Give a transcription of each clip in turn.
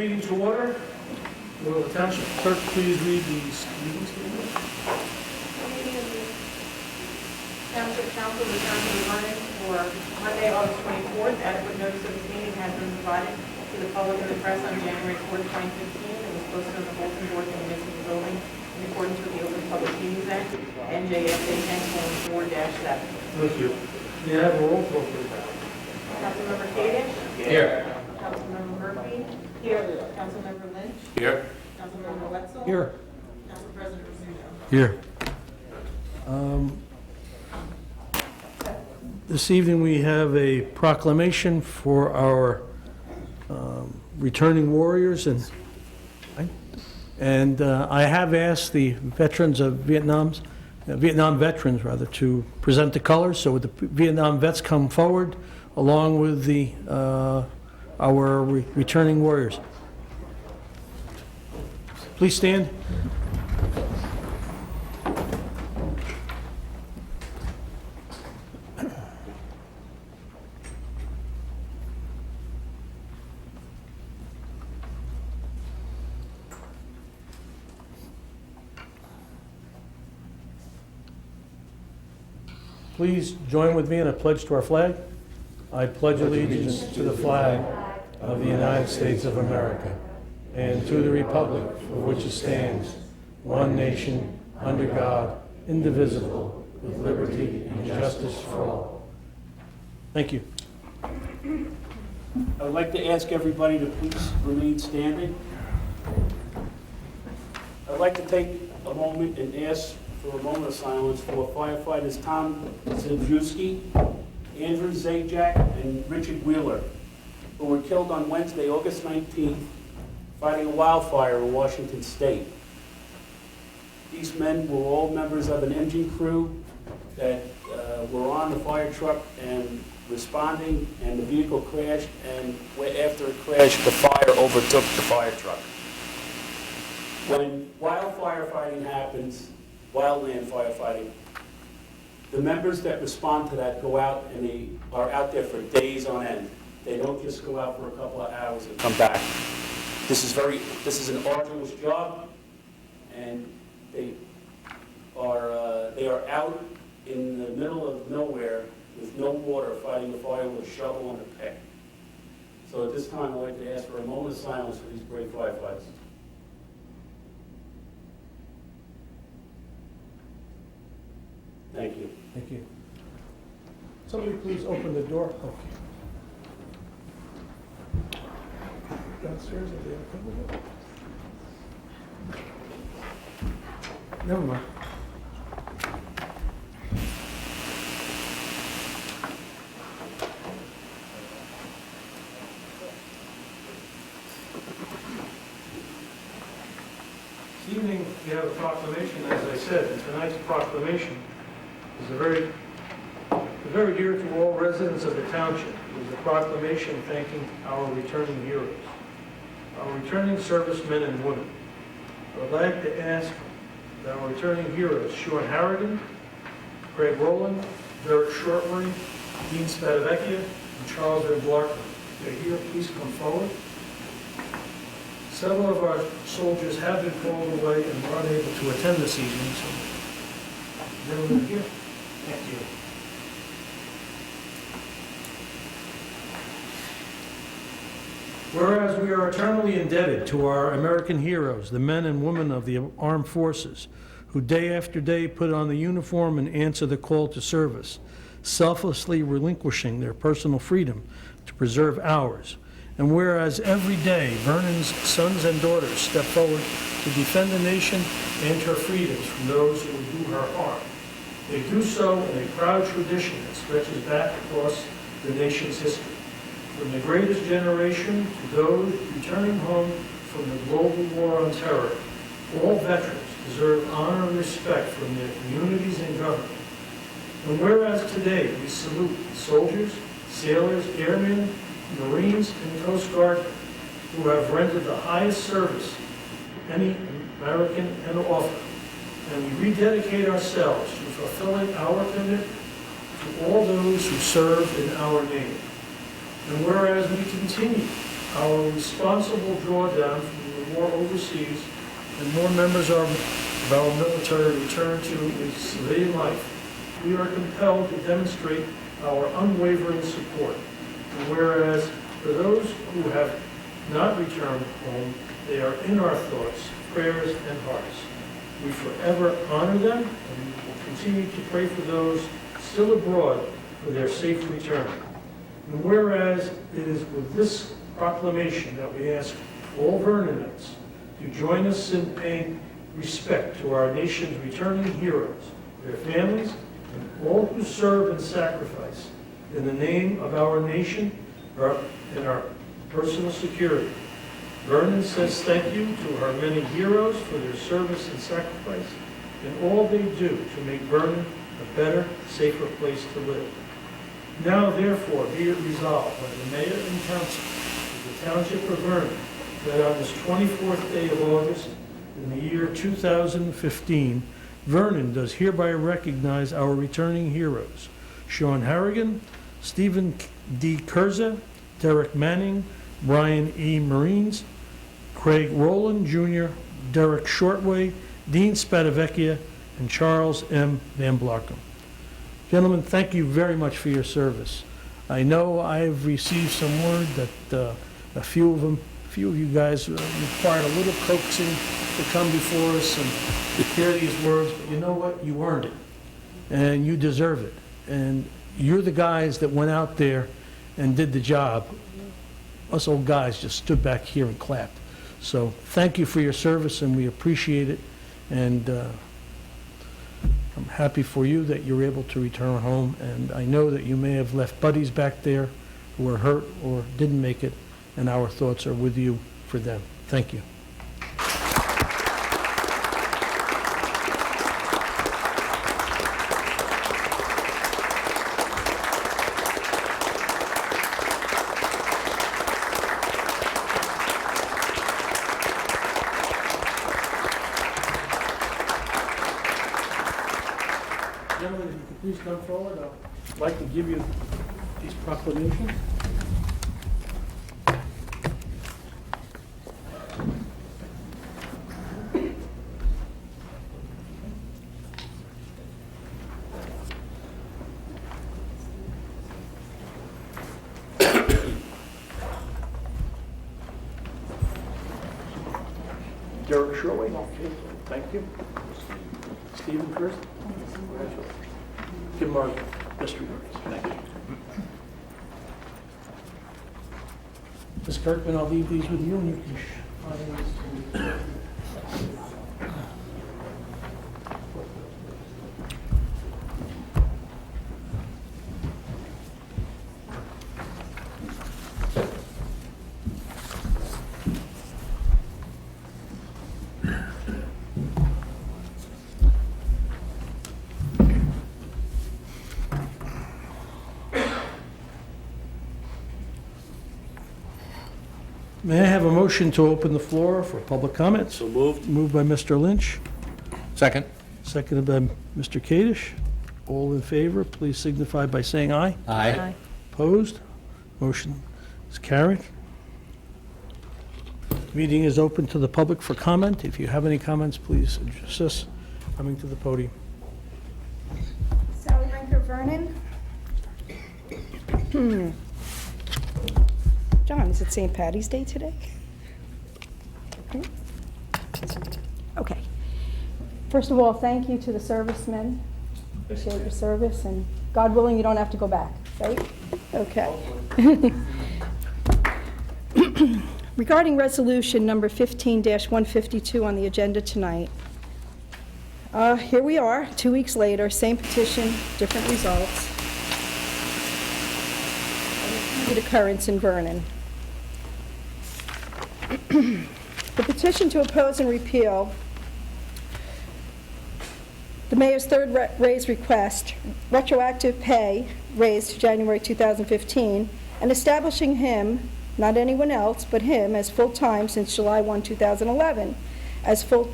meeting to order. Will the Township Clerk please read the meeting statement? Meeting of the Township Council returned to the Vernon for Monday, August 24th. Adequate notice of this meeting has been provided to the public and the press on January 4th, 2015, and was posted on the bulletin board in the municipal building in accordance with the Open Public Meetings Act, NJSA 10:4-7. Thank you. May I have a roll call, please? Councilmember Kadesh? Here. Councilmember Murphy? Here. Councilmember Lynch? Here. Councilmember Wetzel? Here. Council President Rizzuto? Here. This evening, we have a proclamation for our returning warriors, and I have asked the veterans of Vietnam veterans rather, to present the colors. So would the Vietnam vets come forward along with the our returning warriors? Please stand. Please join with me in a pledge to our flag. I pledge allegiance to the flag of the United States of America and to the republic for which it stands, one nation, under God, indivisible, with liberty and justice for all. Thank you. I would like to ask everybody to please remain standing. I'd like to take a moment and ask for a moment of silence for firefighters Tom Ziljuski, Andrew Zajac, and Richard Wheeler, who were killed on Wednesday, August 19th, fighting a wildfire in Washington State. These men were all members of an engine crew that were on the fire truck and responding, and the vehicle crashed, and after it crashed, the fire overtook the fire truck. When wildfire fighting happens, wildland firefighting, the members that respond to that go out, and they are out there for days on end. They don't just go out for a couple of hours and come back. This is an arduous job, and they are out in the middle of nowhere with no water, fighting the fire with a shovel and a pick. So at this time, I'd like to ask for a moment of silence for these brave firefighters. Thank you. Thank you. Somebody please open the door. Okay. Downstairs, are they okay with it? Never mind. This evening, we have a proclamation, as I said, and tonight's proclamation is very dear to all residents of the township. It is a proclamation thanking our returning heroes, our returning servicemen and women. I would like to ask that our returning heroes, Sean Harrigan, Craig Rowland, Derek Shortbury, Dean Spadavecchia, and Charles Van Blarkman. If they're here, please come forward. Several of our soldiers have been called away and were unable to attend this evening, so gentlemen here. Thank you. Whereas we are eternally indebted to our American heroes, the men and women of the armed forces, who day after day put on the uniform and answer the call to service, selflessly relinquishing their personal freedom to preserve ours. And whereas every day Vernon's sons and daughters step forward to defend the nation and her freedoms from those who would do her harm, they do so in a proud tradition that stretches back across the nation's history. From the greatest generation to those returning home from the global war on terror, all veterans deserve honor and respect from their communities and government. And whereas today we salute soldiers, sailors, airmen, Marines, and Coast Guard who have rendered the highest service any American can offer, and we rededicate ourselves to fulfilling our commitment to all those who serve in our name. And whereas we continue our responsible drawdown from the war overseas and more members of our military return to civilian life, we are compelled to demonstrate our unwavering support. And whereas for those who have not returned home, they are in our thoughts, prayers, and hearts. We forever honor them, and we will continue to pray for those still abroad for their safe return. And whereas it is with this proclamation that we ask all Vernonites to join us in paying respect to our nation's returning heroes, their families, and all who serve and sacrifice in the name of our nation and our personal security. Vernon says thank you to our many heroes for their service and sacrifice and all they do to make Vernon a better, safer place to live. Now, therefore, be it resolved by the Mayor and Council of the Township of Vernon that on this 24th day of August in the year 2015, Vernon does hereby recognize our returning heroes, Sean Harrigan, Stephen D. Kurza, Derek Manning, Brian E. Marines, Craig Rowland Jr., Derek Shortway, Dean Spadavecchia, and Charles M. Van Blarkum. Gentlemen, thank you very much for your service. I know I've received some word that a few of you guys required a little coaxing to come before us and to hear these words, but you know what? You earned it, and you deserve it. And you're the guys that went out there and did the job. Us old guys just stood back here and clapped. So thank you for your service, and we appreciate it. And I'm happy for you that you're able to return home. And I know that you may have left buddies back there who were hurt or didn't make it, and our thoughts are with you for them. Thank you. Gentlemen, if you could please come forward, I'd like to give you these proclamations. Derek Shirley, thank you. Stephen first. Congratulations. Give Mark Mr. Burns. Thank you. Ms. Kirkman, I'll leave these with you, and you can find these. May I have a motion to open the floor for public comments? So moved. Moved by Mr. Lynch, Second. seconded by Mr. Kadesh. All in favor, please signify by saying aye. Aye. Opposed? Motion is carried. Meeting is open to the public for comment. If you have any comments, please address us coming to the podium. Sally Rinker, Vernon. John, is it St. Patty's Day today? Okay. First of all, thank you to the servicemen. Appreciate your service, and God willing, you don't have to go back, right? Okay. Regarding resolution number 15-152 on the agenda tonight, here we are, 2 weeks later, same petition, different results. Repeated occurrence in Vernon. The petition to oppose and repeal the mayor's third raise request, retroactive pay raised to January 2015, and establishing him, not anyone else, but him, as full-time since July 1, 2011, as full,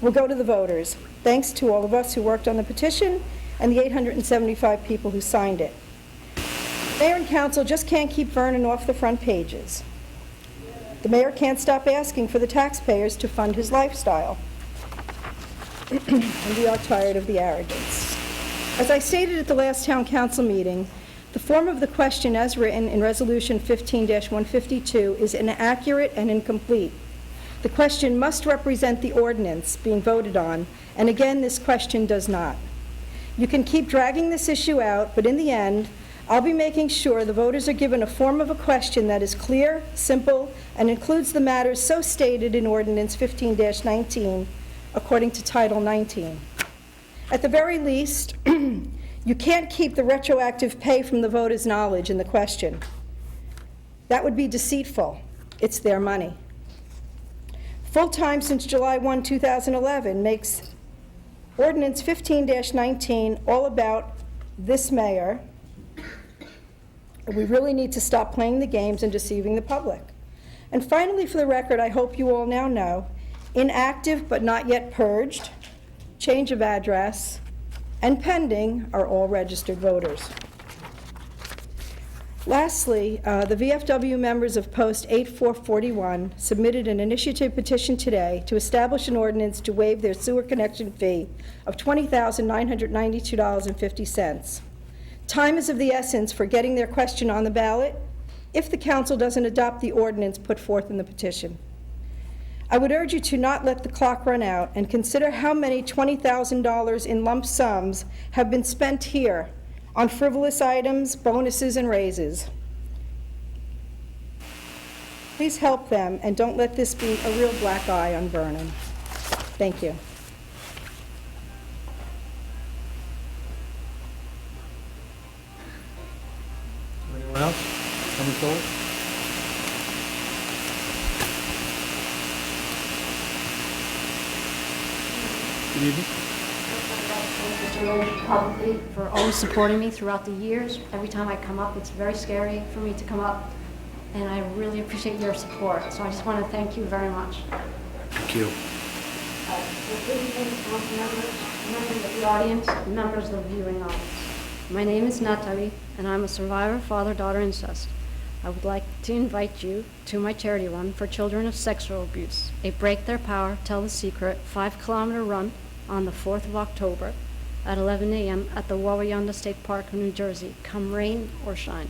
will go to the voters. Thanks to all of us who worked on the petition and the 875 people who signed it. Mayor and council just can't keep Vernon off the front pages. The mayor can't stop asking for the taxpayers to fund his lifestyle. And we are tired of the arrogance. As I stated at the last town council meeting, the form of the question as written in Resolution 15-152 is inaccurate and incomplete. The question must represent the ordinance being voted on, and again, this question does not. You can keep dragging this issue out, but in the end, I'll be making sure the voters are given a form of a question that is clear, simple, and includes the matters so stated in Ordinance 15-19, according to Title 19. At the very least, you can't keep the retroactive pay from the voters' knowledge in the question. That would be deceitful. It's their money. Full-time since July 1, 2011 makes Ordinance 15-19 all about this mayor. We really need to stop playing the games and deceiving the public. And finally, for the record, I hope you all now know, inactive but not yet purged, change of address, and pending are all registered voters. Lastly, the VFW members of Post 8441 submitted an initiative petition today to establish an ordinance to waive their sewer connection fee of $20,992.50. Time is of the essence for getting their question on the ballot if the council doesn't adopt the ordinance put forth in the petition. I would urge you to not let the clock run out and consider how many $20,000 in lump sums have been spent here on frivolous items, bonuses, and raises. Please help them, and don't let this be a real black eye on Vernon. Thank you. Anyone else coming forward? Good evening. Publicly for always supporting me throughout the years. Every time I come up, it's very scary for me to come up, and I really appreciate your support. So I just want to thank you very much. Thank you. Good evening, council members, members of the audience, members of the viewing audience. My name is Natalie, and I'm a survivor of father-daughter incest. I would like to invite you to my charity run for children of sexual abuse, a Break Their Power, Tell the Secret 5-kilometer run on the 4th of October at 11 a.m. at the Wawayanda State Park, New Jersey, come rain or shine.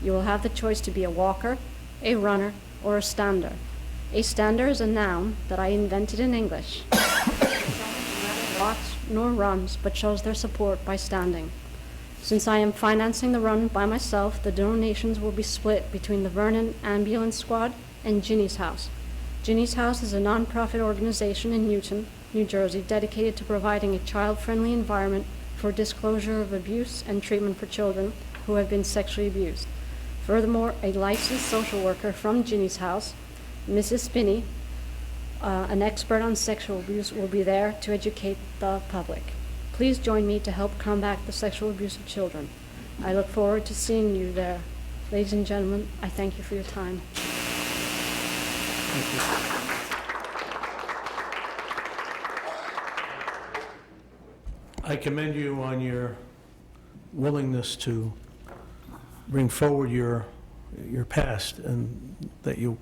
You will have the choice to be a walker, a runner, or a stander. A stander is a noun that I invented in English. Neither walks nor runs, but shows their support by standing. Since I am financing the run by myself, the donations will be split between the Vernon Ambulance Squad and Ginny's House. Ginny's House is a nonprofit organization in Newton, New Jersey, dedicated to providing a child-friendly environment for disclosure of abuse and treatment for children who have been sexually abused. Furthermore, a licensed social worker from Ginny's House, Mrs. Spinney, an expert on sexual abuse, will be there to educate the public. Please join me to help combat the sexual abuse of children. I look forward to seeing you there. Ladies and gentlemen, I thank you for your time. Thank you. I commend you on your willingness to bring forward your past, and that you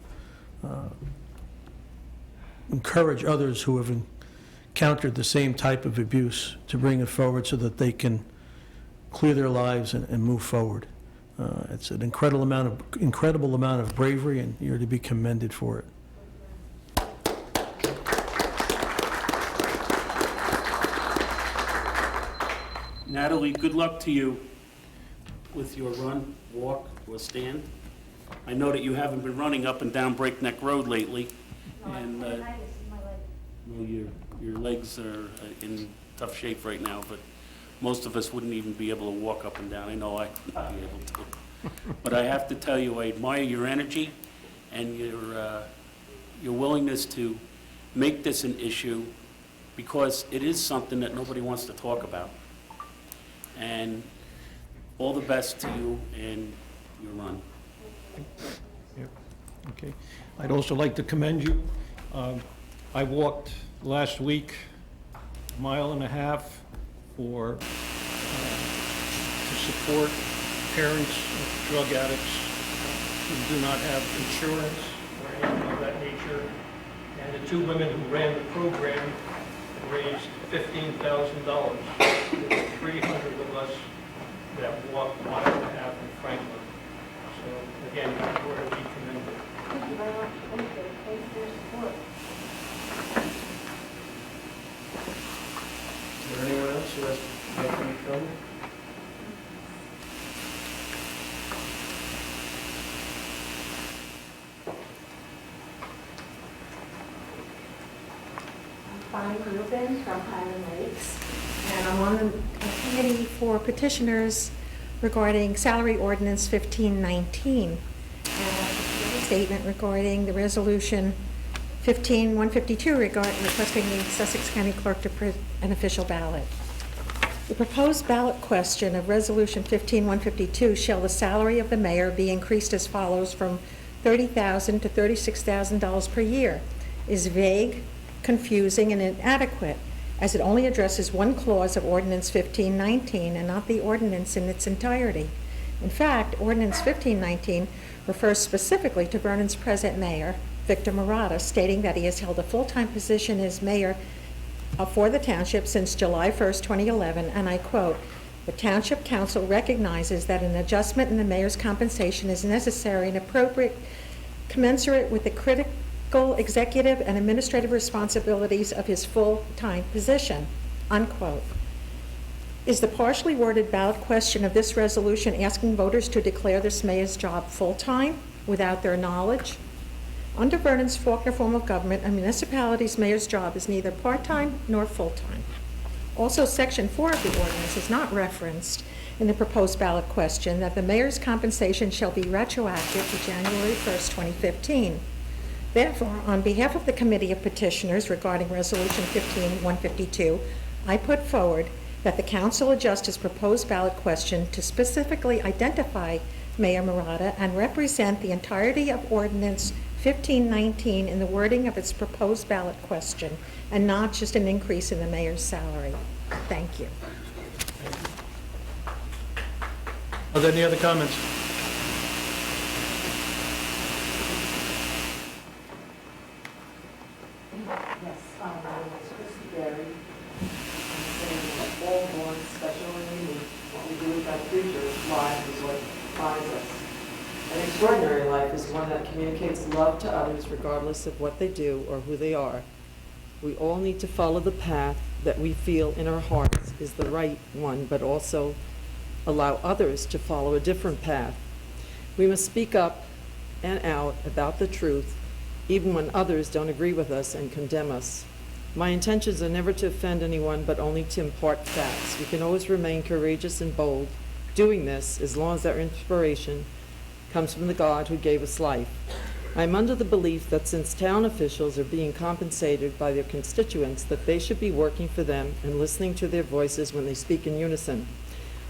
encourage others who have encountered the same type of abuse to bring it forward so that they can clear their lives and move forward. It's an incredible amount of bravery, and you're to be commended for it. Natalie, good luck to you with your run, walk, or stand. I know that you haven't been running up and down Breakneck Road lately, and well, your legs are in tough shape right now, but most of us wouldn't even be able to walk up and down. I know I wouldn't be able to. But I have to tell you, I admire your energy and your willingness to make this an issue, because it is something that nobody wants to talk about. And all the best to you and your run. Yeah, okay. I'd also like to commend you. I walked last week a mile and a half to support parents of drug addicts who do not have insurance or any picture, and the two women who ran the program raised $15,000. There were 300 of us that walked a mile and a half in Franklin. So again, we're to be commended. Thank you very much. Thank you. Thank you for your support. Is there anyone else who has to make any comment? Bonnie Rubin from Highland Lakes, and I'm on the committee for petitioners regarding Salary Ordinance 1519. And a statement regarding the Resolution 15152 requesting the Sussex County Clerk to print an official ballot. The proposed ballot question of Resolution 15152, shall the salary of the mayor be increased as follows from $30,000 to $36,000 per year, is vague, confusing, and inadequate, as it only addresses one clause of Ordinance 1519 and not the ordinance in its entirety. In fact, Ordinance 1519 refers specifically to Vernon's present mayor, Victor Murata, stating that he has held a full-time position as mayor for the township since July 1st, 2011, and I quote, "The Township Council recognizes that an adjustment in the mayor's compensation is necessary and appropriate, commensurate with the critical executive and administrative responsibilities of his full-time position," unquote. Is the partially worded ballot question of this resolution asking voters to declare this mayor's job full-time without their knowledge? Under Vernon's Faulkner form of government, a municipality's mayor's job is neither part-time nor full-time. Also, Section 4 of the ordinance is not referenced in the proposed ballot question that the mayor's compensation shall be retroactive to January 1st, 2015. Therefore, on behalf of the Committee of Petitioners regarding Resolution 15152, I put forward that the council adjust his proposed ballot question to specifically identify Mayor Murata and represent the entirety of Ordinance 1519 in the wording of its proposed ballot question, and not just an increase in the mayor's salary. Thank you. Are there any other comments? Yes, my name is Christy Berry. I'm saying that all born special and unique. What we do with our creatures live is what defines us. An extraordinary life is one that communicates love to others regardless of what they do or who they are. We all need to follow the path that we feel in our hearts is the right one, but also allow others to follow a different path. We must speak up and out about the truth, even when others don't agree with us and condemn us. My intentions are never to offend anyone, but only to impart facts. We can always remain courageous and bold doing this as long as our inspiration comes from the God who gave us life. I'm under the belief that since town officials are being compensated by their constituents, that they should be working for them and listening to their voices when they speak in unison.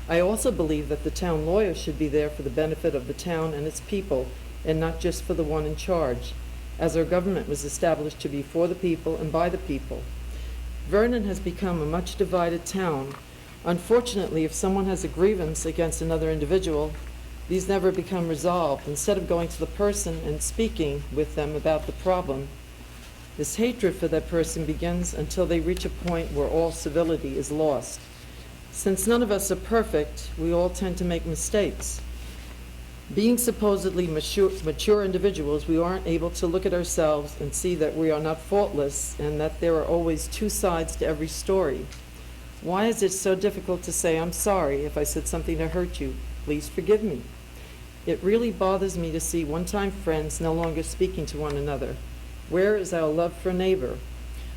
I also believe that the town lawyer should be there for the benefit of the town and its people, and not just for the one in charge, as our government was established to be for the people and by the people. Vernon has become a much divided town. Unfortunately, if someone has a grievance against another individual, these never become resolved. Instead of going to the person and speaking with them about the problem, this hatred for that person begins until they reach a point where all civility is lost. Since none of us are perfect, we all tend to make mistakes. Being supposedly mature individuals, we aren't able to look at ourselves and see that we are not faultless and that there are always two sides to every story. Why is it so difficult to say, "I'm sorry if I said something to hurt you, please forgive me"? It really bothers me to see one-time friends no longer speaking to one another. Where is our love for a neighbor?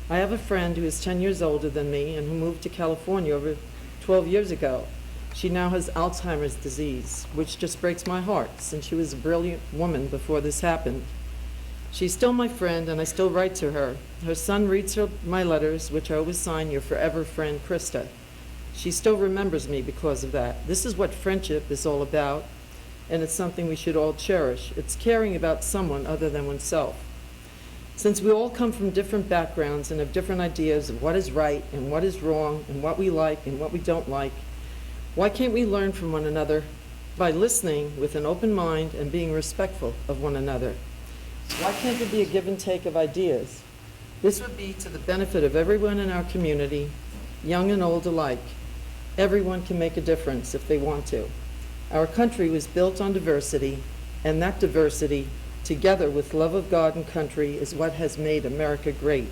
I have a friend who is 10 years older than me and who moved to California over 12 years ago. She now has Alzheimer's disease, which just breaks my heart, since she was a brilliant woman before this happened. She's still my friend, and I still write to her. Her son reads my letters, which I always sign, "Your forever friend, Krista." She still remembers me because of that. This is what friendship is all about, and it's something we should all cherish. It's caring about someone other than oneself. Since we all come from different backgrounds and have different ideas of what is right and what is wrong and what we like and what we don't like, why can't we learn from one another by listening with an open mind and being respectful of one another? Why can't there be a give and take of ideas? This would be to the benefit of everyone in our community, young and old alike. Everyone can make a difference if they want to. Our country was built on diversity, and that diversity, together with love of God and country, is what has made America great.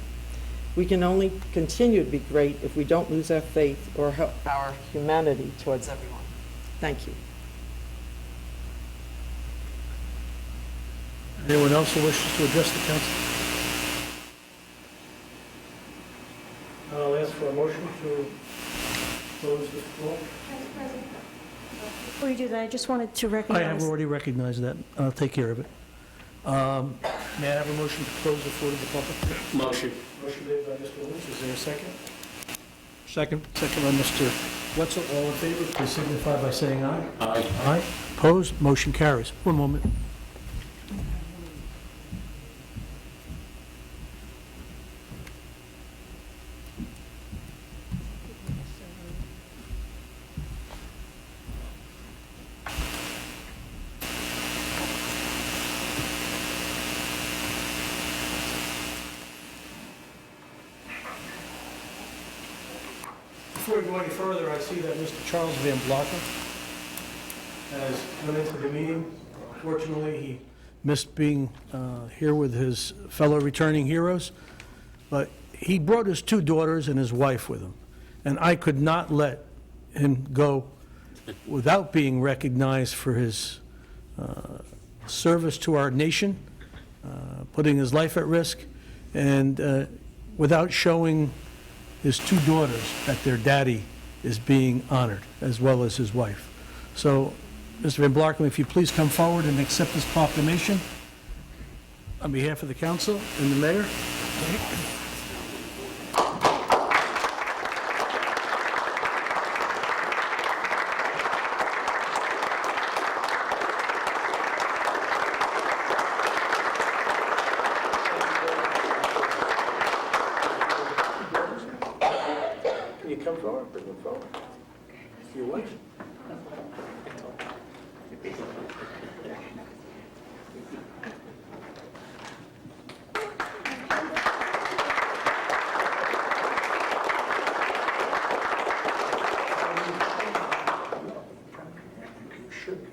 We can only continue to be great if we don't lose our faith or our humanity towards everyone. Thank you. Anyone else who wishes to address the council? I'll ask for a motion to close the floor. Before you do that, I just wanted to I recognize... have already recognized that. I'll take care of it. May I have a motion to close the floor to the public? Motion. Motion made by Mr. Lynch. Is there a second? Second. Second by Mr. Wetzel. All in favor, please signify by saying aye. Aye. Aye. Opposed? Motion carries. One moment. Before we go any further, I see that Mr. Charles Van Blocker has come into the meeting. Fortunately, he missed being here with his fellow returning heroes, but he brought his two daughters and his wife with him, and I could not let him go without being recognized for his service to our nation, putting his life at risk, and without showing his two daughters that their daddy is being honored, as well as his wife. So, Mr. Van Blarkum, if you please come forward and accept this proclamation on behalf of the council and the mayor. Can you come forward, bring them forward? Your wife? You should be.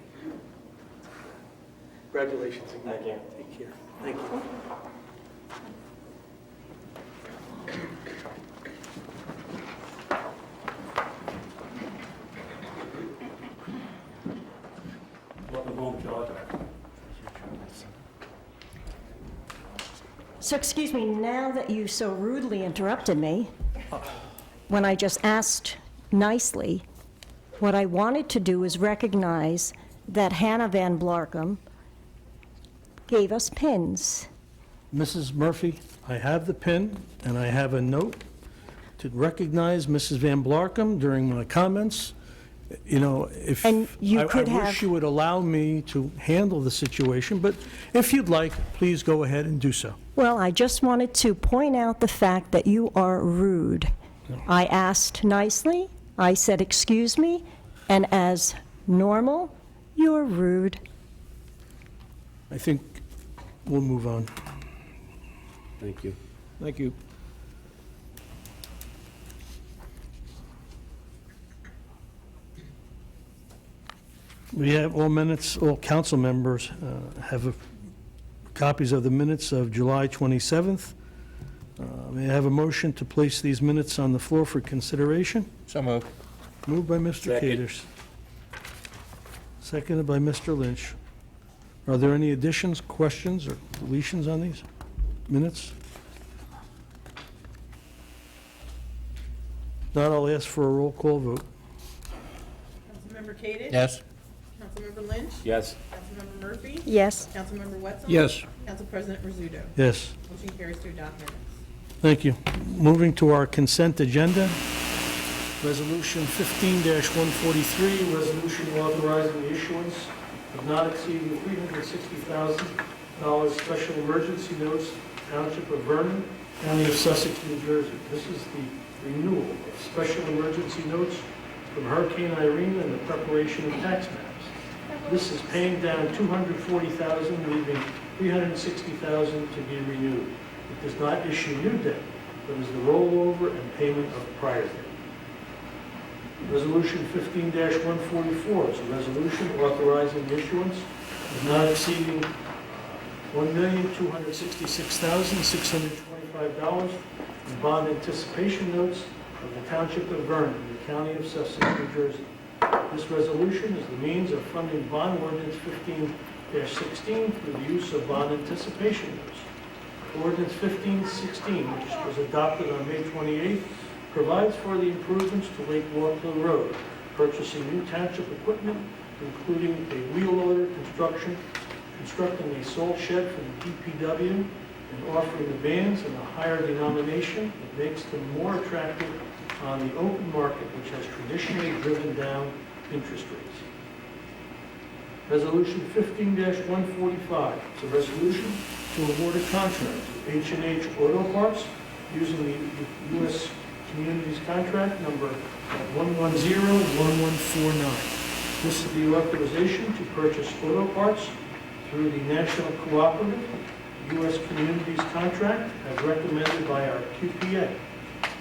Congratulations again. Thank you. Take care. Thank you. Welcome home, George. So excuse me, now that you so rudely interrupted me, when I just asked nicely, what I wanted to do is recognize that Hannah Van Blarkum gave us pins. Mrs. Murphy, I have the pin, and I have a note to recognize Mrs. Van Blarkum during my comments. You know, if And you I could wish have- you would allow me to handle the situation, but if you'd like, please go ahead and do so. Well, I just wanted to point out the fact that you are rude. I asked nicely, I said, excuse me, and as normal, you're rude. I think we'll move on. Thank you. Thank you. We have all minutes, all council members have copies of the minutes of July 27th. May I have a motion to place these minutes on the floor for consideration? So moved. Moved by Mr. Second. Caters. Seconded by Mr. Lynch. Are there any additions, questions, or deletions on these minutes? Not, I'll ask for a roll call vote. Councilmember Cadish? Yes. Councilmember Lynch? Yes. Councilmember Murphy? Yes. Councilmember Wetzel? Yes. Council President Rizzuto? Yes, Motion carries to adopt minutes. thank you. Moving to our consent agenda. Resolution 15-143, resolution authorizing the issuance of not exceeding $360,000 special emergency notes, Township of Vernon, County of Sussex, New Jersey. This is the renewal of special emergency notes from Hurricane Irene and the preparation of tax maps. This is paying down $240,000, leaving $360,000 to be renewed. It does not issue new debt, but is the rollover and payment of prior debt. Resolution 15-144 is a resolution authorizing the issuance of not exceeding $1,266,625 in bond anticipation notes of the Township of Vernon, the County of Sussex, New Jersey. This resolution is the means of funding bond ordinance 15-16 through the use of bond anticipation notes. Ordinance 1516, which was adopted on May 28th, provides for the improvements to Lake Walkill Road, purchasing new township equipment, including a wheel loader constructing a salt shed for the DPW, and offering the bands in a higher denomination that makes them more attractive on the open market, which has traditionally driven down interest rates. Resolution 15-145 is a resolution to award a contract to H&H Auto Parts using the U.S. Communities Contract number 1101149. This is the authorization to purchase auto parts through the National Cooperative U.S. Communities Contract as recommended by our QPA.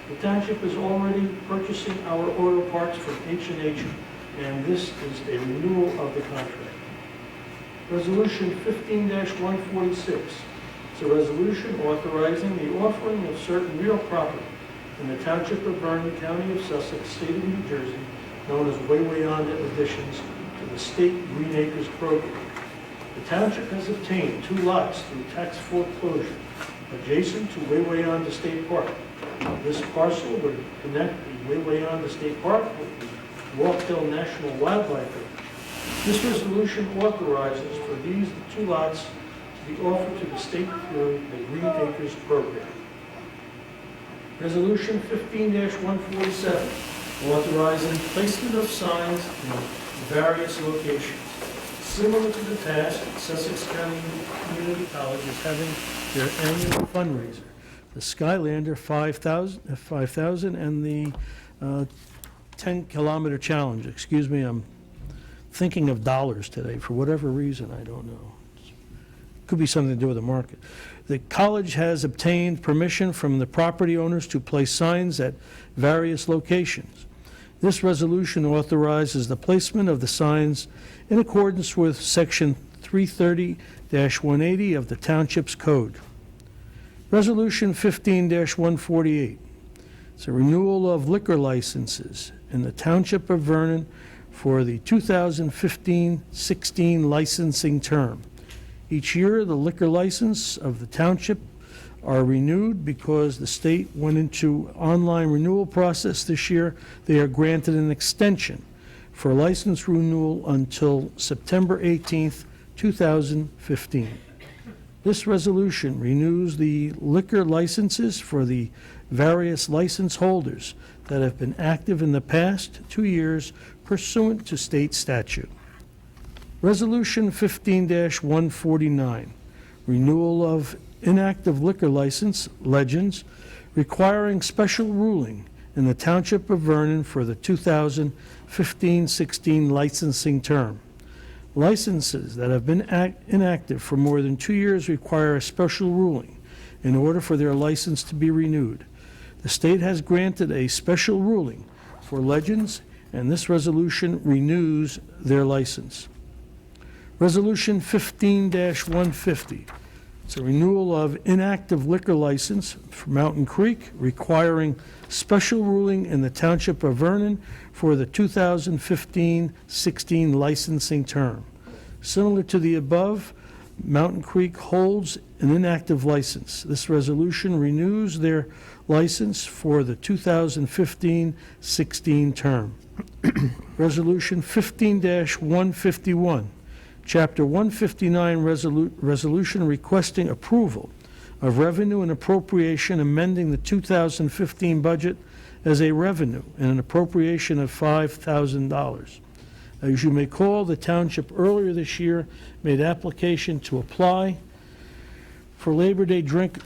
The township is already purchasing our auto parts from H&H, and this is a renewal of the contract. Resolution 15-146 is a resolution authorizing the offering of certain real property in the Township of Vernon, County of Sussex, State of New Jersey, known as Waywayanda additions to the State Green Acres Program. The township has obtained 2 lots through tax foreclosure adjacent to Waywayanda State Park. This parcel would connect the Waywayanda State Park with the Walkill National Wildlife Area. This resolution authorizes for these 2 lots to be offered to the state through the Green Acres Program. Resolution 15-147, authorizing placement of signs in various locations. Similar to the past, Sussex County Community College is having their annual fundraiser, the Skylander 5,000 and the 10-kilometer challenge. Excuse me, I'm thinking of dollars today for whatever reason, I don't know. Could be something to do with the market. The college has obtained permission from the property owners to place signs at various locations. This resolution authorizes the placement of the signs in accordance with Section 330-180 of the Township's Code. Resolution 15-148. It's a renewal of liquor licenses in the Township of Vernon for the 2015-16 licensing term. Each year, the liquor license of the township are renewed because the state went into online renewal process this year. They are granted an extension for license renewal until September 18th, 2015. This resolution renews the liquor licenses for the various license holders that have been active in the past 2 years pursuant to state statute. Resolution 15-149, renewal of inactive liquor license, Legends, requiring special ruling in the Township of Vernon for the 2015-16 licensing term. Licenses that have been inactive for more than 2 years require a special ruling in order for their license to be renewed. The state has granted a special ruling for Legends, and this resolution renews their license. Resolution 15-150. It's a renewal of inactive liquor license for Mountain Creek, requiring special ruling in the Township of Vernon for the 2015-16 licensing term. Similar to the above, Mountain Creek holds an inactive license. This resolution renews their license for the 2015-16 term. Resolution 15-151. Chapter 159 resolution requesting approval of revenue and appropriation amending the 2015 budget as a revenue and an appropriation of $5,000. As you may recall, the township earlier this year made application to apply for Labor Day drunk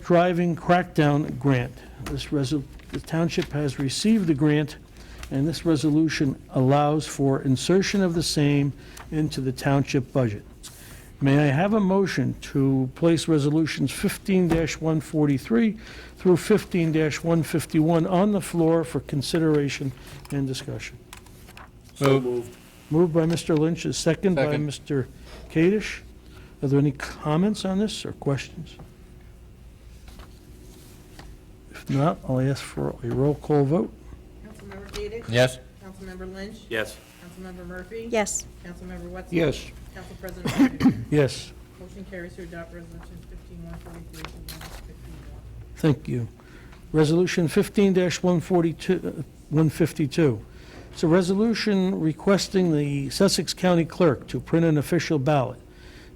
driving crackdown grant. The township has received the grant, and this resolution allows for insertion of the same into the township budget. May I have a motion to place resolutions 15-143 through 15-151 on the floor for consideration and discussion? So moved. Moved by Mr. Lynch, is second by Second. Mr. Kadesh. Are there any comments on this or questions? If not, I'll ask for a roll call vote. Councilmember Dedes? Yes. Councilmember Lynch? Yes. Councilmember Murphy? Yes. Councilmember Wetzel? Yes. Council President Harden? Yes, Motion carries to adopt resolution 15-143 to 151. thank you. Resolution 15-152. It's a resolution requesting the Sussex County Clerk to print an official ballot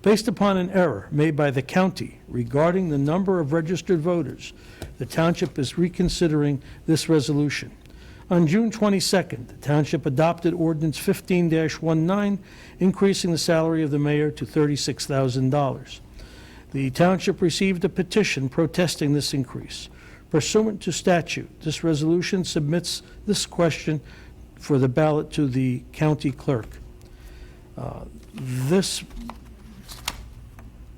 based upon an error made by the county regarding the number of registered voters. The township is reconsidering this resolution. On June 22nd, the township adopted ordinance 15-19, increasing the salary of the mayor to $36,000. The township received a petition protesting this increase. Pursuant to statute, this resolution submits this question for the ballot to the county clerk.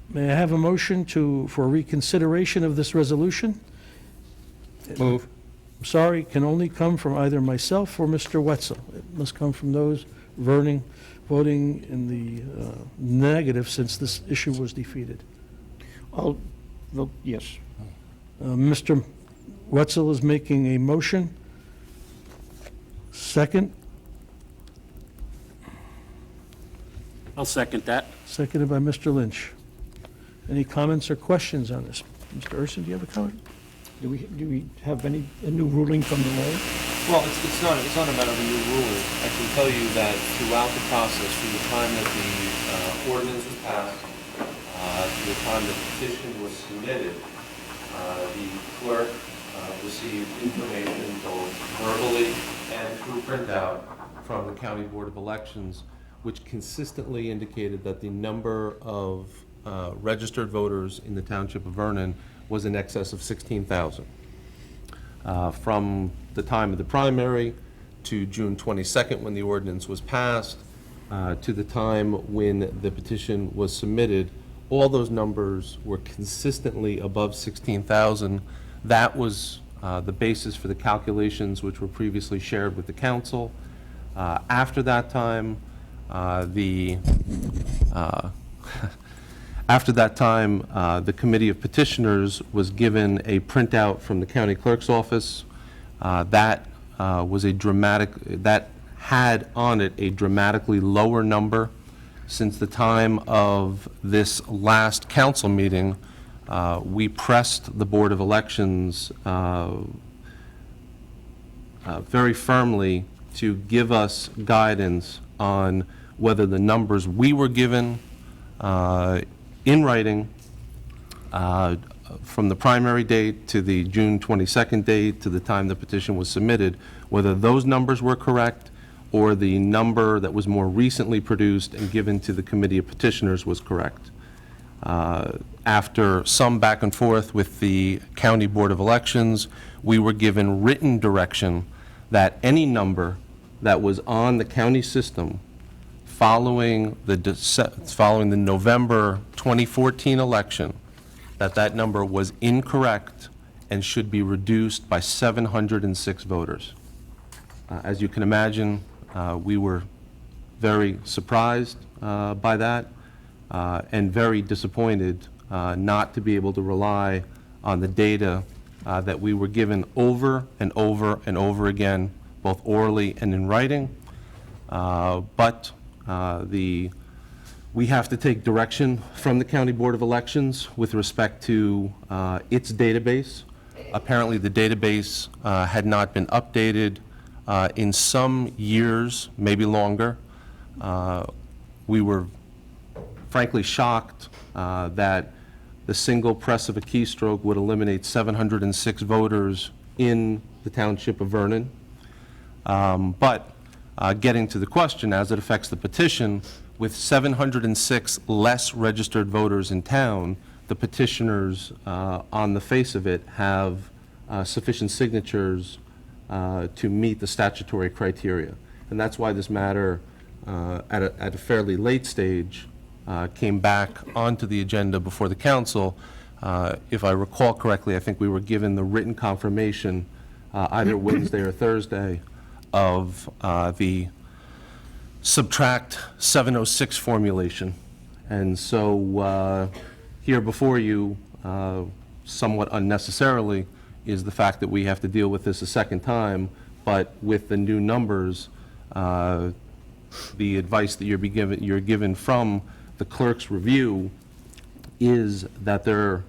May I have a motion for reconsideration of this resolution? Move. Sorry, can only come from either myself or Mr. Wetzel. It must come from those voting in the negative since this issue was defeated. I'll vote yes. Mr. Wetzel is making a motion. Second, I'll second that. seconded by Mr. Lynch. Any comments or questions on this? Mr. Urson, do you have a comment? Do we have a new ruling from the law? Well, it's not a matter of a new ruling. I can tell you that throughout the process, from the time that the ordinance was passed, to the time the petition was submitted, the clerk received information both verbally and through printout from the County Board of Elections, which consistently indicated that the number of registered voters in the Township of Vernon was in excess of 16,000. From the time of the primary to June 22nd, when the ordinance was passed, to the time when the petition was submitted, all those numbers were consistently above 16,000. That was the basis for the calculations which were previously shared with the council. After that time, the Committee of Petitioners was given a printout from the county clerk's office that had on it a dramatically lower number. Since the time of this last council meeting, we pressed the Board of Elections very firmly to give us guidance on whether the numbers we were given in writing from the primary date to the June 22nd date to the time the petition was submitted, whether those numbers were correct or the number that was more recently produced and given to the Committee of Petitioners was correct. After some back and forth with the County Board of Elections, we were given written direction that any number that was on the county system following the November 2014 election, that number was incorrect and should be reduced by 706 voters. As you can imagine, we were very surprised by that and very disappointed not to be able to rely on the data that we were given over and over and over again, both orally and in writing. But we have to take direction from the County Board of Elections with respect to its database. Apparently, the database had not been updated in some years, maybe longer. We were frankly shocked that the single press of a keystroke would eliminate 706 voters in the Township of Vernon. But getting to the question as it affects the petition, with 706 less registered voters in town, the petitioners on the face of it have sufficient signatures to meet the statutory criteria. And that's why this matter, at a fairly late stage, came back onto the agenda before the council, if I recall correctly, I think we were given the written confirmation either Wednesday or Thursday of the subtract 706 formulation. And so here before you, somewhat unnecessarily, is the fact that we have to deal with this a second time, but with the new numbers, the advice that you're given from the clerk's review is that there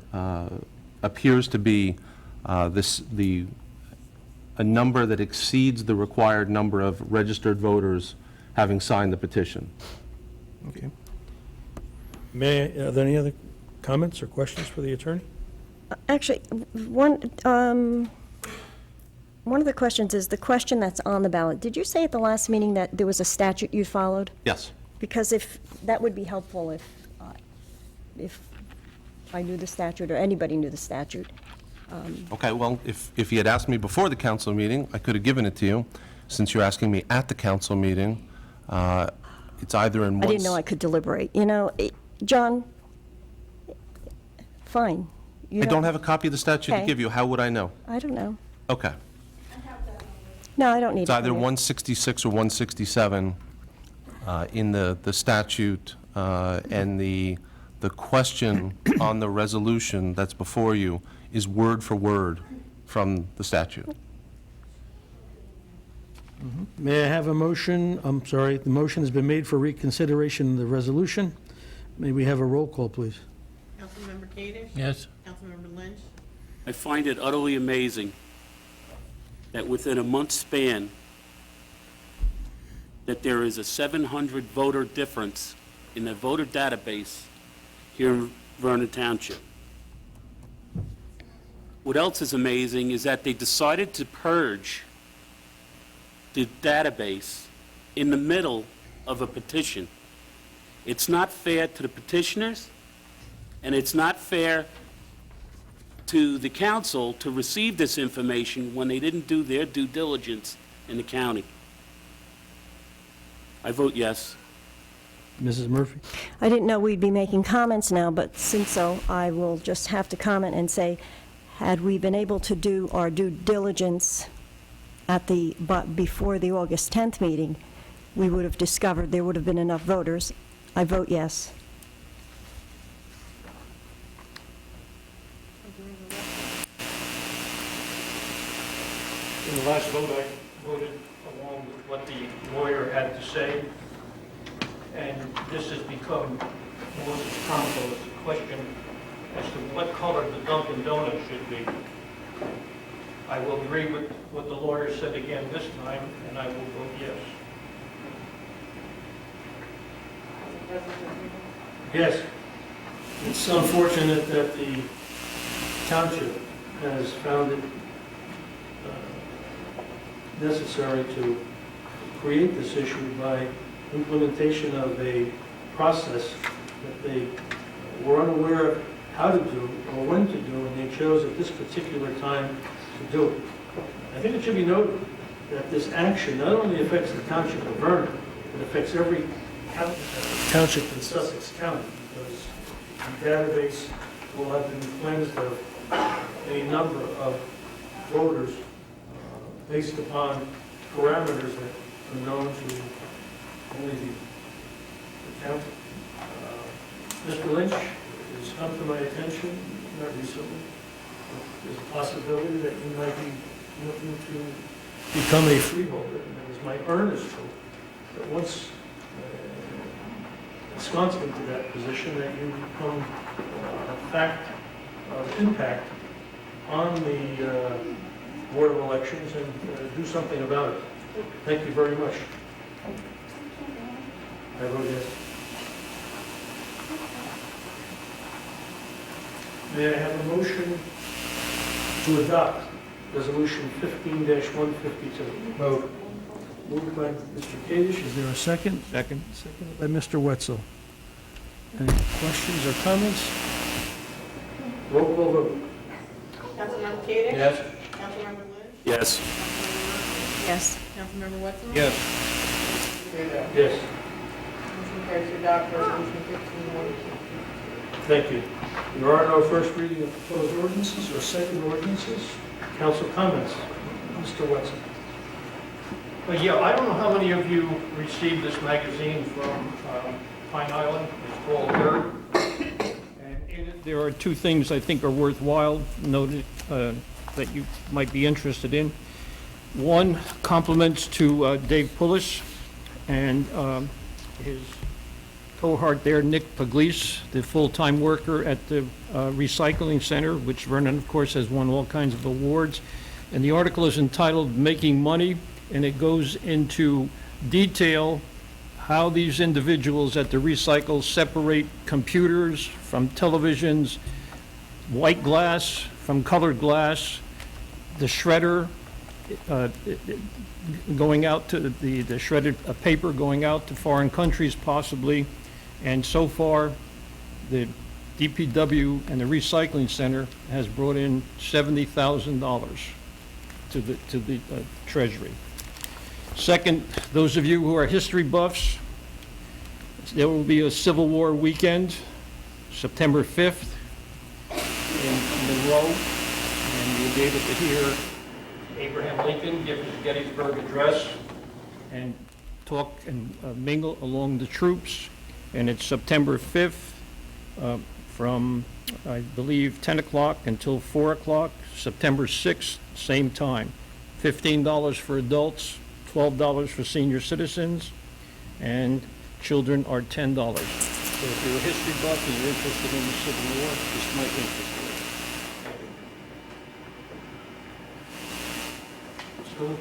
appears to be a number that exceeds the required number of registered voters having signed the petition. Okay. Are there any other comments or questions for the attorney? Actually, one of the questions is the question that's on the ballot. Did you say at the last meeting that there was a statute you followed? Yes. Because if, that would be helpful if I knew the statute or anybody knew the statute. Okay, well, if you had asked me before the council meeting, I could have given it to you. Since you're asking me at the council meeting, it's either in one... I didn't know I could deliberate. You know, John, fine. I don't have a copy of the statute to Okay. give you. How would I know? I don't know. Okay. No, I don't need it. It's either from you. 166 or 167 in the statute, and the question on the resolution that's before you is word for word from the statute. May I have a motion? I'm sorry, the motion has been made for reconsideration of the resolution. May we have a roll call, please? Councilmember Kadesh? Yes. Councilmember Lynch? I find it utterly amazing that within a month span, that there is a 700 voter difference in the voter database here in Vernon Township. What else is amazing is that they decided to purge the database in the middle of a petition. It's not fair to the petitioners, and it's not fair to the council to receive this information when they didn't do their due diligence in the county. I vote yes. Mrs. Murphy? I didn't know we'd be making comments now, but since so, I will just have to comment and say, had we been able to do our due diligence but before the August 10th meeting, we would have discovered there would have been enough voters. I vote yes. In the last vote, I voted along with what the lawyer had to say, and this has become almost comical. It's a question as to what color the Dunkin' Donuts should be. I will agree with what the lawyer said again this time, and I will vote yes. Yes. It's unfortunate that the township has found it necessary to create this issue by implementation of a process that they were unaware of how to do or when to do, and they chose at this particular time to do it. I think it should be noted that this action not only affects the township of Vernon, it affects every township in Sussex County, because the database will have been cleansed of any number of voters based upon parameters that are known to only the county. Mr. Lynch, it's come to my attention, not recently, there's a possibility that you might be looking to become a freeholder, and it is my earnest hope that once ensconced into that position, that you become a fact of impact on the Board of Elections and do something about it. Thank you very much. I vote yes. May I have a motion to adopt Resolution 15-152? Move. Moved by Mr. Kadesh. Is there a second? Second. Seconded by Mr. Wetzel. Any questions or comments? Roll call vote. Councilmember Kadesh? Yes. Councilmember Lynch? Yes. Councilmember Lynch? Yes. Councilmember Wetzel? Yes. Yes. Motion Chair to adopt Resolution 15-1. Thank you. There are no first reading of proposed ordinances or second ordinances. Council comments. Mr. Wetzel. Yeah, I don't know how many of you received this magazine from Pine Island. It's called Dirt. And in it, there are two things I think are worthwhile noted that you might be interested in. One, compliments to Dave Pullis and his cohort there, Nick Pugliese, the full-time worker at the recycling center, which Vernon, of course, has won all kinds of awards. And the article is entitled "Making Money," and it goes into detail how these individuals at the recycle separate computers from televisions, white glass from colored glass, the shredder going out to the shredded paper going out to foreign countries possibly. And so far, the DPW and the recycling center has brought in $70,000 to the Treasury. Second, those of you who are history buffs, there will be a Civil War weekend, September 5th in Monroe, and you'll be able to hear Abraham Lincoln give his Gettysburg Address and talk and mingle along the troops. And it's September 5th from, I believe, 10 o'clock until 4 o'clock. September 6th, same time. $15 for adults, $12 for senior citizens, and children are $10. So if you're a history buff and you're interested in the Civil War, this might interest you. School?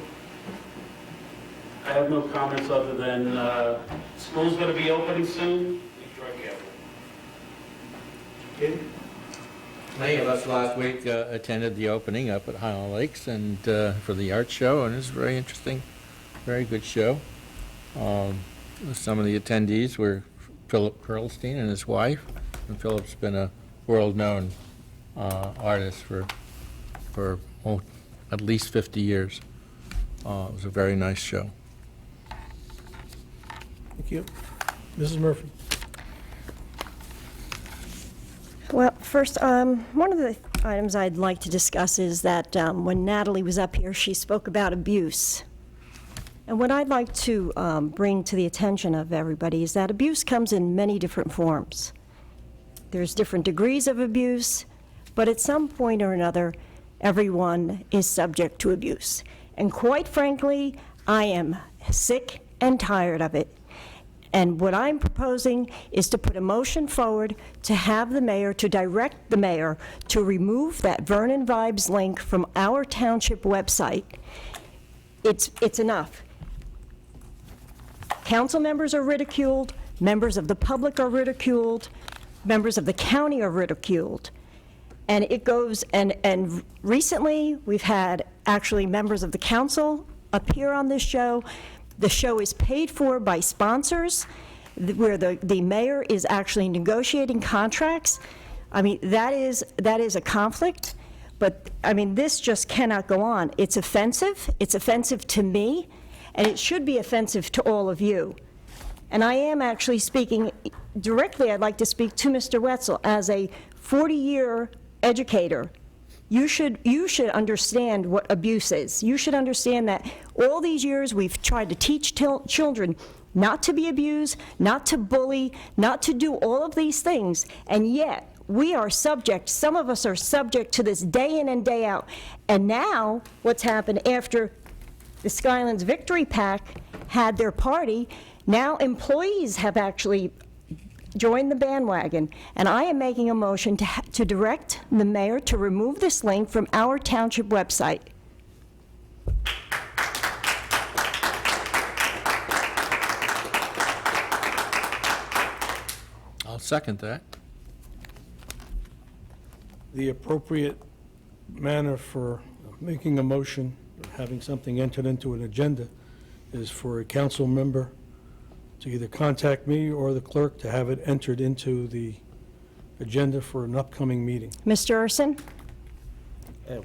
I have no comments other than school's going to be opening soon. Many of us last week attended the opening up at Highland Lakes and for the art show, and it was very interesting, very good show. Some of the attendees were Philip Perlstein and his wife, and Philip's been a world-known artist for at least 50 years. It was a very nice show. Thank you. Mrs. Murphy. Well, first, one of the items I'd like to discuss is that when Natalie was up here, she spoke about abuse. And what I'd like to bring to the attention of everybody is that abuse comes in many different forms. There's different degrees of abuse, but at some point or another, everyone is subject to abuse. And quite frankly, I am sick and tired of it. And what I'm proposing is to put a motion forward to have the mayor, to direct the mayor to remove that Vernon Vibes link from our township website. It's enough. Council members are ridiculed, members of the public are ridiculed, members of the county are ridiculed. And it goes, and recently we've had actually members of the council appear on this show. The show is paid for by sponsors, where the mayor is actually negotiating contracts. I mean, that is a conflict, but I mean, this just cannot go on. It's offensive to me, and it should be offensive to all of you. And I am actually speaking directly, I'd like to speak to Mr. Wetzel as a 40-year educator. You should understand what abuse is. You should understand that all these years we've tried to teach children not to be abused, not to bully, not to do all of these things, and yet we are subject, some of us are subject to this day in and day out. And now, what's happened after the Skylands Victory PAC had their party, now employees have actually join the bandwagon, and I am making a motion to direct the mayor to remove this link from our township website. I'll second that. The appropriate manner for making a motion, or having something entered into an agenda, is for a council member to either contact me or the clerk to have it entered into the agenda for an upcoming meeting. Mr. Urson?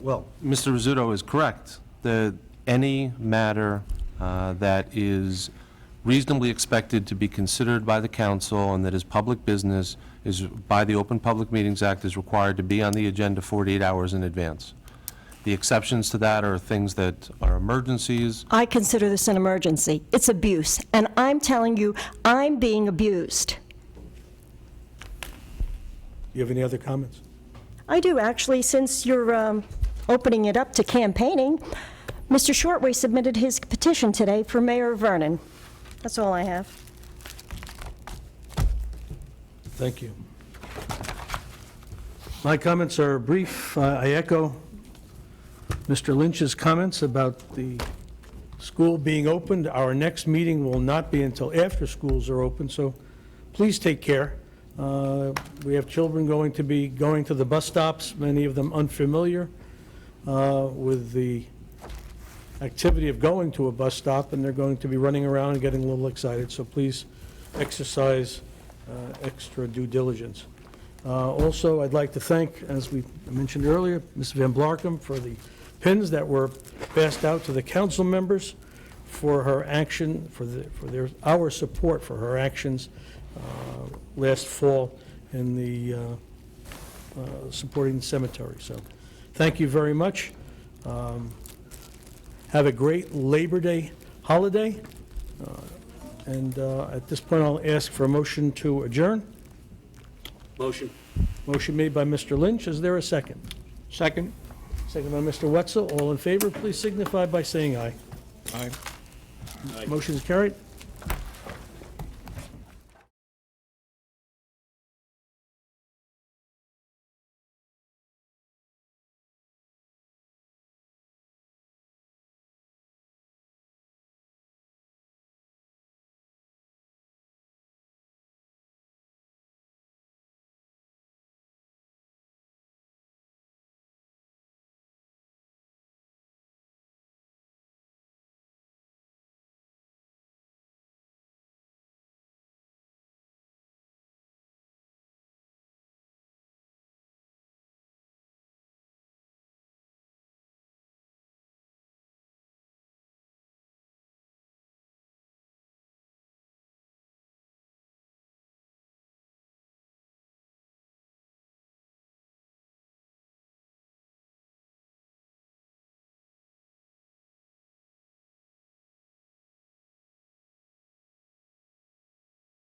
Well, Mr. Rizzuto is correct. Any matter that is reasonably expected to be considered by the council, and that is public business, is by the Open Public Meetings Act, is required to be on the agenda 48 hours in advance. The exceptions to that are things that are emergencies. I consider this an emergency. It's abuse, and I'm telling you, I'm being abused. You have any other comments? I do, actually, since you're opening it up to campaigning. Mr. Shortway submitted his petition today for Mayor of Vernon. That's all I have. Thank you. My comments are brief. I echo Mr. Lynch's comments about the school being opened. Our next meeting will not be until after schools are open, so please take care. We have children going to be going to the bus stops, many of them unfamiliar with the activity of going to a bus stop, and they're going to be running around and getting a little excited, so please exercise extra due diligence. Also, I'd like to thank, as we mentioned earlier, Ms. Van Blarkum for the pins that were passed out to the council members for her action, our support for her actions last fall in the supporting the cemetery. So thank you very much. Have a great Labor Day holiday. And at this point, I'll ask for a motion to adjourn. Motion. Motion made by Mr. Lynch. Is there a second? Second. Second by Mr. Wetzel. All in favor, please signify by saying aye. Aye. Motion is carried.